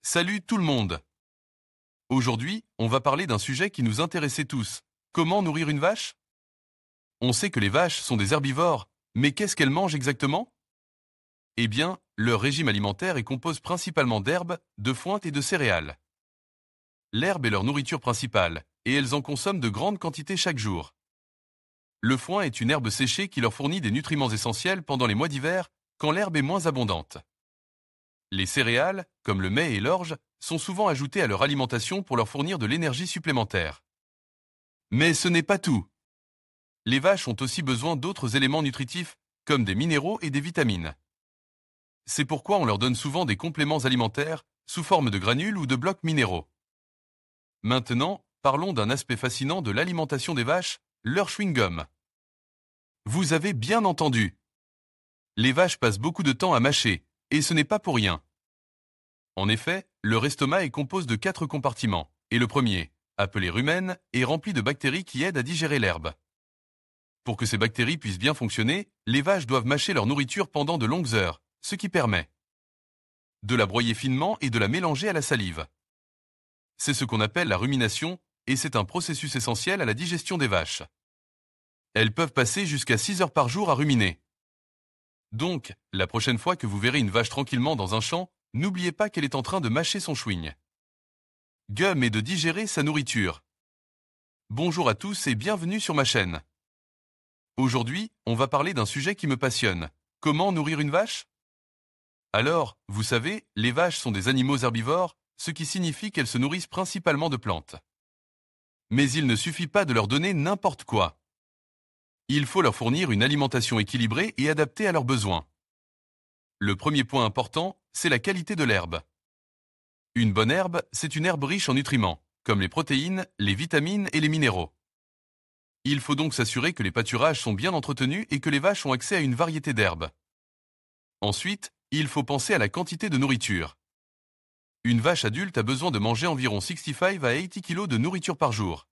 Salut tout le monde! Aujourd'hui, on va parler d'un sujet qui nous intéressait tous. Comment nourrir une vache? On sait que les vaches sont des herbivores, mais qu'est-ce qu'elles mangent exactement? Eh bien, leur régime alimentaire est composé principalement d'herbes, de foin et de céréales. L'herbe est leur nourriture principale, et elles en consomment de grandes quantités chaque jour. Le foin est une herbe séchée qui leur fournit des nutriments essentiels pendant les mois d'hiver, quand l'herbe est moins abondante. Les céréales, comme le maize et l'orge, sont souvent ajoutées à leur alimentation pour leur fournir de l'énergie supplémentaire. Mais ce n'est pas tout. Les vaches ont aussi besoin d'autres éléments nutritifs, comme des minéraux et des vitamines. C'est pourquoi on leur donne souvent des compléments alimentaires, sous forme de granules ou de blocs minéraux. Maintenant, parlons d'un aspect fascinant de l'alimentation des vaches, leur chewing-gum. Vous avez bien entendu. Les vaches passent beaucoup de temps à mâcher, et ce n'est pas pour rien. En effet, leur estomac est composé de 4 compartiments, et le premier, appelé rumen, est rempli de bactéries qui aident à digérer l'herbe. Pour que ces bactéries puissent bien fonctionner, les vaches doivent mâcher leur nourriture pendant de longues heures, ce qui permet de la broyer finement et de la mélanger à la salive. C'est ce qu'on appelle la rumination, et c'est un processus essentiel à la digestion des vaches. Elles peuvent passer jusqu'à 6 heures par jour à ruminer. Donc, la prochaine fois que vous verrez une vache tranquillement dans un champ, n'oubliez pas qu'elle est en train de mâcher son chewing gum et de digérer sa nourriture. Bonjour à tous et bienvenue sur ma chaîne. Aujourd'hui, on va parler d'un sujet qui me passionne. Comment nourrir une vache? Alors, vous savez, les vaches sont des animaux herbivores, ce qui signifie qu'elles se nourrissent principalement de plantes. Mais il ne suffit pas de leur donner n'importe quoi. Il faut leur fournir une alimentation équilibrée et adaptée à leurs besoins. Le premier point important, c'est la qualité de l'herbe. Une bonne herbe, c'est une herbe riche en nutriments, comme les protéines, les vitamines et les minéraux. Il faut donc s'assurer que les pâturages sont bien entretenus et que les vaches ont accès à une variété d'herbes. Ensuite, il faut penser à la quantité de nourriture. Une vache adulte a besoin de manger environ 65 à 80 kg de nourriture par jour.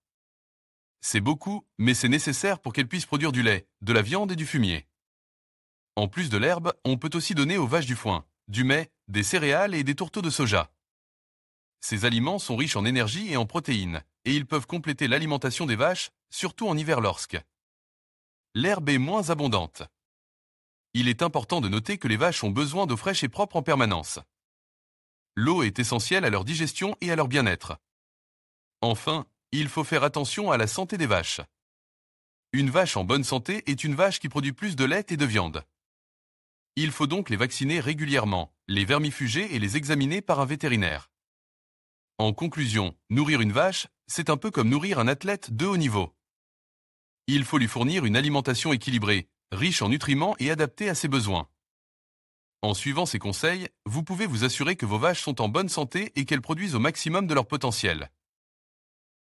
C'est beaucoup, mais c'est nécessaire pour qu'elle puisse produire du lait, de la viande et du fumier. En plus de l'herbe, on peut aussi donner aux vaches du foin, du maize, des céréales et des tourteaux de soja. Ces aliments sont riches en énergie et en protéines, et ils peuvent compléter l'alimentation des vaches, surtout en hiver lorsque l'herbe est moins abondante. Il est important de noter que les vaches ont besoin d'eau fraîche et propre en permanence. L'eau est essentielle à leur digestion et à leur bien-être. Enfin, il faut faire attention à la santé des vaches. Une vache en bonne santé est une vache qui produit plus de lait et de viande. Il faut donc les vacciner régulièrement, les vermifuger et les examiner par un vétérinaire. En conclusion, nourrir une vache, c'est un peu comme nourrir un athlète de haut niveau. Il faut lui fournir une alimentation équilibrée, riche en nutriments et adaptée à ses besoins. En suivant ces conseils, vous pouvez vous assurer que vos vaches sont en bonne santé et qu'elles produisent au maximum de leur potentiel.